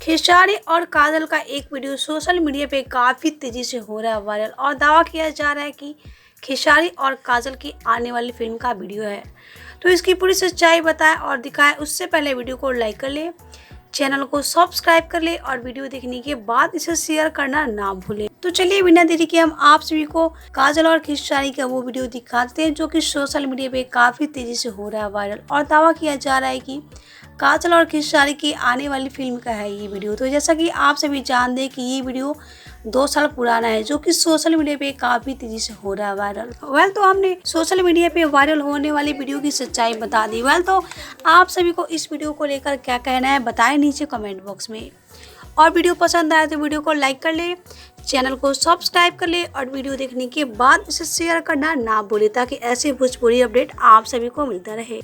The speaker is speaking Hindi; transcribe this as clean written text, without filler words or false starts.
खेसारी और काजल का एक वीडियो सोशल मीडिया पे काफ़ी तेज़ी से हो रहा है वायरल और दावा किया जा रहा है कि खेसारी और काजल की आने वाली फिल्म का वीडियो है। तो इसकी पूरी सच्चाई बताएं और दिखाएं उससे पहले वीडियो को लाइक कर ले, चैनल को सब्सक्राइब कर ले और वीडियो देखने के बाद इसे शेयर करना ना भूलें। तो चलिए बिना देरी के हम आप सभी को काजल और खेसारी का वो वीडियो दिखाते हैं जो कि सोशल मीडिया पे काफ़ी तेज़ी से हो रहा है वायरल और दावा किया जा रहा है कि काजल और खेसारी की आने वाली फिल्म का है ये वीडियो। तो जैसा कि आप सभी जानते हैं कि ये वीडियो 2 साल पुराना है जो कि सोशल मीडिया पे काफ़ी तेज़ी से हो रहा है वायरल। तो हमने सोशल मीडिया पे वायरल होने वाली वीडियो की सच्चाई बता दी। तो आप सभी को इस वीडियो को लेकर क्या कहना है बताएं नीचे कमेंट बॉक्स में। और वीडियो पसंद आए तो वीडियो को लाइक कर ले, चैनल को सब्सक्राइब कर ले और वीडियो देखने के बाद इसे शेयर करना ना भूले ताकि ऐसे भोजपुरी अपडेट आप सभी को मिलता रहे।